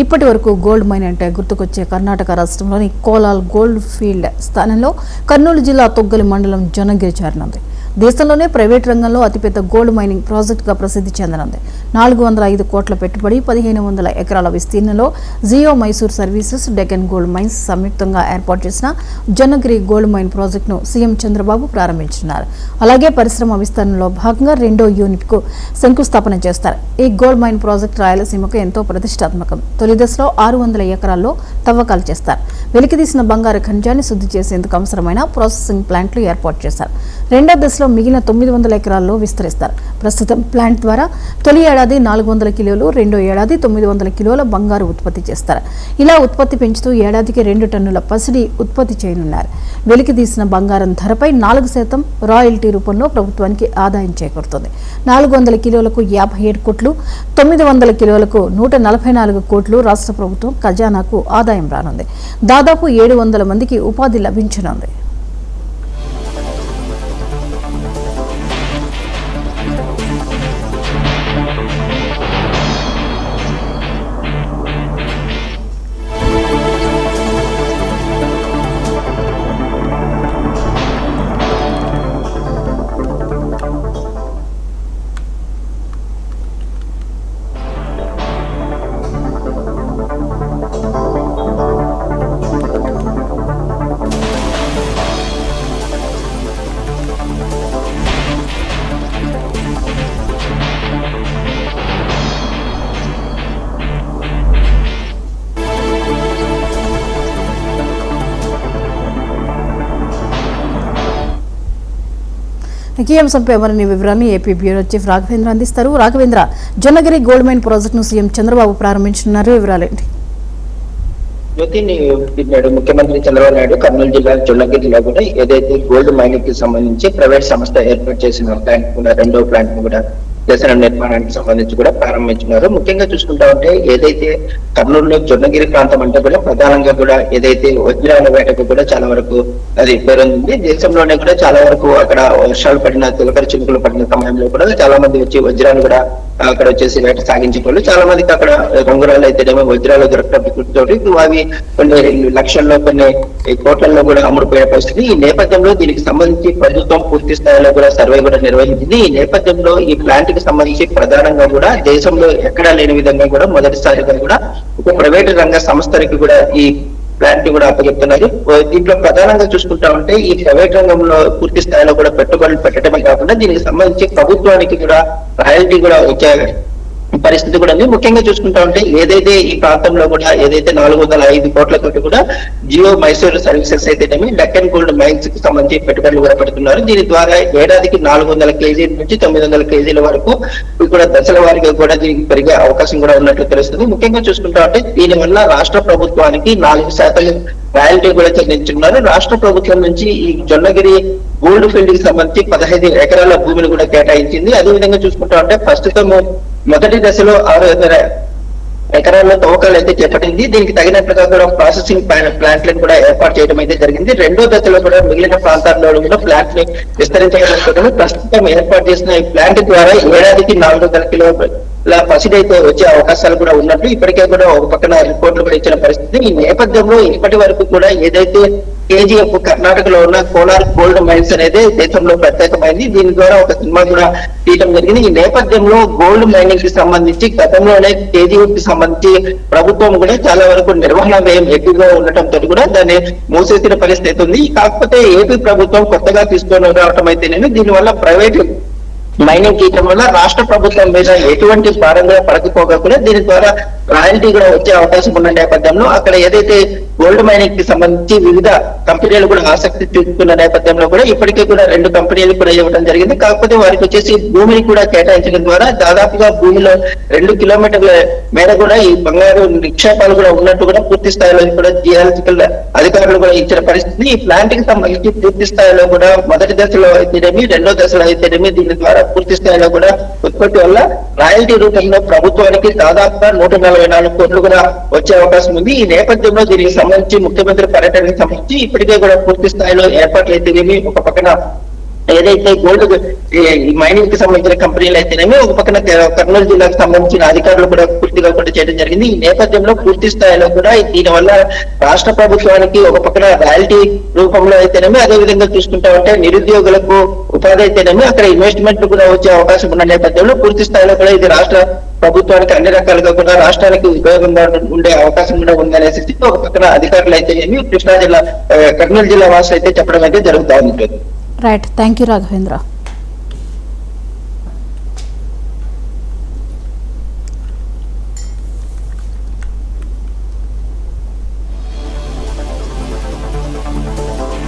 ఇప్పటి వరకు gold mine అంటే గుర్తుకొచ్చే కర్ణాటక రాష్ట్రంలోని కోలాల్ గోల్డ్ ఫీల్డ్ స్థానంలో కర్నూలు జిల్లా తొగ్గలి మండలం జొన్నగిరి చేరనుంది. దేశంలోనే ప్రైవేట్ రంగంలో అతిపెద్ద గోల్డ్ మైనింగ్ ప్రాజెక్టుగా ప్రసిద్ధి చెందనుంది. 405 కోట్ల పెట్టుబడి, 1500 ఎకరాల విస్తీర్ణంలో Geo Mysore services, Deccan gold mines సంయుక్తంగా ఏర్పాటు చేసిన జొన్నగిరి గోల్డ్ మైన్ ప్రాజెక్టును సీఎం చంద్రబాబు ప్రారంభించనున్నారు. అలాగే పరిశ్రమ విస్తరణలో భాగంగా 2వ యూనిట్కు శంకుస్థాపన చేస్తారు. ఈ గోల్డ్ మైన్ ప్రాజెక్టు రాయలసీమకు ఎంతో ప్రతిష్టాత్మకం. తొలి దశలో 600 ఎకరాల్లో తవ్వకాలు చేస్తారు. వెలికితీసిన బంగారు ఖనిజాన్ని శుద్ధి చేసేందుకు అవసరమైన ప్రాసెసింగ్ ప్లాంట్లు ఏర్పాటు చేశారు. రెండో దశలో మిగిలిన 900 ఎకరాల్లో విస్తరిస్తారు. ప్రస్తుతం ప్లాంట్ ద్వారా తొలి ఏడాది 400 కిలోలు, రెండో ఏడాది 900 కిలోల బంగారు ఉత్పత్తి చేస్తారు. ఇలా ఉత్పత్తి పెంచుతూ ఏడాదికి 2 టన్నుల పసిడి ఉత్పత్తి చేయనున్నారు. వెలికితీసిన బంగారం ధరపై 4% రాయల్టీ రూపంలో ప్రభుత్వానికి ఆదాయం చేకూరుతుంది. 400 కిలోలకు 57 కోట్లు, 900 కిలోలకు 144 కోట్లు రాష్ట్ర ప్రభుత్వం ఖజానాకు ఆదాయం రానుంది. దాదాపు 700 మందికి ఉపాధి లభించనుంది. ఈ అంశంపై మరిన్ని వివరాలను ఏపీ బ్యూరో చీఫ్ రాఘవేంద్ర అందిస్తారు. రాఘవేంద్ర, జొన్నగిరి గోల్డ్ మైన్ ప్రాజెక్టును సీఎం చంద్రబాబు ప్రారంభించనున్నారు. వివరాలేంటి? ముఖ్యమంత్రి చంద్రబాబు నాయుడు కర్నూలు జిల్లా జొన్నగిరిలో కూడా ఏదైతే గోల్డ్ మైనింగ్ కి సంబంధించి ప్రైవేట్ సంస్థ ఏర్పాటు చేసిన ప్లాంట్ కూడా, 2వ ప్లాంట్ కూడా దశల నిర్మాణానికి సంబంధించి కూడా ప్రారంభించున్నారు. ముఖ్యంగా చూసుకుంటా ఉంటే ఏదైతే కర్నూలులో జొన్నగిరి ప్రాంతం అంటే కూడా ప్రధానంగా కూడా ఏదైతే వజ్రాల వేటకు కూడా చాలా వరకు అది పేరొంది. దేశంలోనే కూడా చాలా వరకు అక్కడ వర్షాలు పడిన, తొలకరి చినుకులు పడిన సమయంలో కూడా చాలా మంది వచ్చి వజ్రాలు కూడా అక్కడ వచ్చేసి వేట సాగించేవాళ్ళు. చాలా మందికి అక్కడ రంగురాలు అయితేనేమో వజ్రాలు దొరకడం, అవి కొన్ని లక్షల్లో, కొన్ని కోట్లలో కూడా అమ్ముడుపోయే పరిస్థితి. ఈ నేపథ్యంలో దీనికి సంబంధించి ప్రభుత్వం పూర్తి స్థాయిలో కూడా సర్వే కూడా నిర్వహించింది. ఈ నేపథ్యంలో ఈ ప్లాంట్ కి సంబంధించి ప్రధానంగా కూడా దేశంలో ఎక్కడా లేని విధంగా కూడా మొదటిసారిగా కూడా ఒక ప్రైవేటు రంగ సంస్థలకి కూడా ఈ ప్లాంట్ కూడా అప్పచెప్తున్నారు. దీంట్లో ప్రధానంగా చూసుకుంటా ఉంటే ఈ ప్రైవేట్ రంగంలో పూర్తి స్థాయిలో కూడా పెట్టుబడులు పెట్టడమే కాకుండా దీనికి సంబంధించి ప్రభుత్వానికి కూడా రాయల్టీ కూడా వచ్చే పరిస్థితి కూడా ఉంది. ముఖ్యంగా చూసుకుంటా ఉంటే ఏదైతే ఈ ప్రాంతంలో కూడా ఏదైతే 405 కోట్లతోటి కూడా జియో మైసూర్ సర్వీసెస్ అయితేనేమి డెక్కన్ గోల్డ్ మైన్స్ కి సంబంధించి పెట్టుబడులు కూడా పెడుతున్నారు. దీని ద్వారా ఏడాదికి 400 కేజీల నుంచి 900 కేజీల వరకు కూడా దశల వారిగా కూడా దీనికి పెరిగే అవకాశం కూడా ఉన్నట్లు తెలుస్తుంది. ముఖ్యంగా చూసుకుంటా ఉంటే దీని వల్ల రాష్ట్ర ప్రభుత్వానికి 4% రాయల్టీ కూడా చెల్లించున్నారు. రాష్ట్ర ప్రభుత్వం నుంచి ఈ జొన్నగిరి గోల్డ్ ఫీల్డ్ కి సంబంధించి 15 ఎకరాల భూమిని కూడా కేటాయించింది. అదేవిధంగా చూసుకుంటా ఉంటే ప్రస్తుతం మొదటి దశలో 600 ఎకరాల్లో తవ్వకాలు అయితే చేపట్టింది. దీనికి తగినట్లుగా కూడా ప్రాసెసింగ్ ప్లాంట్లను కూడా ఏర్పాటు చేయడం అయితే జరిగింది. 2వ దశలో కూడా మిగిలిన ప్రాంతాల్లో కూడా ప్లాంట్ ని విస్తరించడం ప్రస్తుతం ఏర్పాటు చేసిన ఈ ప్లాంట్ ద్వారా ఏడాదికి 400 కిలోల పసిడి అయితే వచ్చే అవకాశాలు కూడా ఉన్నట్లు ఇప్పటికే కూడా ఒక పక్కన రిపోర్ట్లు కూడా ఇచ్చిన పరిస్థితి. ఈ నేపథ్యంలో ఇప్పటి వరకు కూడా ఏదైతే కేజీఎఫ్ కర్ణాటకలో ఉన్న కోలార్ గోల్డ్ మైన్స్ అనేది దేశంలో ప్రత్యేకమైంది. దీని ద్వారా ఒక సినిమా కూడా తీయడం జరిగింది. ఈ నేపథ్యంలో గోల్డ్ మైనింగ్ కి సంబంధించి గతంలోనే కేజీఎఫ్ కి సంబంధించి ప్రభుత్వం కూడా చాలా వరకు నిర్వహణ వ్యయం ఎక్కువగా ఉండటంతో కూడా దాన్ని మూసేసిన పరిస్థితి ఉంది. కాకపోతే ఏపీ ప్రభుత్వం కొత్తగా తీసుకొని రావటం అయితేనే దీనివల్ల ప్రైవేట్ మైనింగ్ చేయడం వల్ల రాష్ట్ర ప్రభుత్వం మీద ఎటువంటి భారంగా పడకపోకుండా దీని ద్వారా రాయల్టీ కూడా వచ్చే అవకాశం ఉన్న నేపథ్యంలో అక్కడ ఏదైతే గోల్డ్ మైనింగ్ కి సంబంధించి వివిధ కంపెనీలు కూడా ఆసక్తి చూపుతున్న నేపథ్యంలో కూడా ఇప్పటికే కూడా 2 కంపెనీలు కూడా ఇవ్వడం జరిగింది. కాకపోతే వారికి వచ్చేసి భూమిని కూడా కేటాయించడం ద్వారా దాదాపుగా భూమిలో 2 కిలోమీటర్ల మేర కూడా ఈ బంగారు నిక్షేపాలు కూడా ఉన్నట్టు కూడా పూర్తి స్థాయిలో కూడా జియాలజికల్ అధికారులు కూడా ఇచ్చిన పరిస్థితి. ఈ ప్లాంట్ కి సంబంధించి పూర్తి స్థాయిలో కూడా మొదటి దశలో అయితేనేమి, 2వ దశలో అయితేనేమి దీని ద్వారా పూర్తి స్థాయిలో కూడా ఉత్పత్తి వల్ల రాయల్టీ రూపంలో ప్రభుత్వానికి దాదాపుగా 144 కోట్లు కూడా వచ్చే అవకాశం ఉంది. ఈ నేపథ్యంలో దీనికి సంబంధించి ముఖ్యమంత్రి పర్యటనకు సంబంధించి ఇప్పటికే కూడా పూర్తి స్థాయిలో ఏర్పాట్లు అయితేనేమి, ఒక పక్కన ఏదైతే గోల్డ్ ఈ మైనింగ్ కి సంబంధించిన కంపెనీలు అయితేనేమి ఒక పక్కన కర్నూలు జిల్లాకు సంబంధించిన అధికారులు కూడా పూర్తిగా కూడా చేయడం జరిగింది. ఈ నేపథ్యంలో పూర్తి స్థాయిలో కూడా దీని వల్ల రాష్ట్ర ప్రభుత్వానికి ఒక పక్కన రాయల్టీ రూపంలో అయితేనేమి, అదే విధంగా చూసుకుంటా ఉంటే నిరుద్యోగులకు ఉపాధి అయితేనేమి అక్కడ ఇన్వెస్ట్మెంట్ కూడా వచ్చే అవకాశం ఉన్న నేపథ్యంలో పూర్తి స్థాయిలో కూడా ఇది రాష్ట్ర ప్రభుత్వానికి అన్ని రకాలుగా కూడా రాష్ట్రానికి ఉపయోగంగా ఉండే అవకాశం కూడా ఉందనేసి ఒక పక్కన అధికారులు అయితే కృష్ణా జిల్లా కర్నూలు జిల్లా వాసులు అయితే చెప్పడం అయితే జరుగుతూ ఉంటుంది. Right, thank you Raghavendra.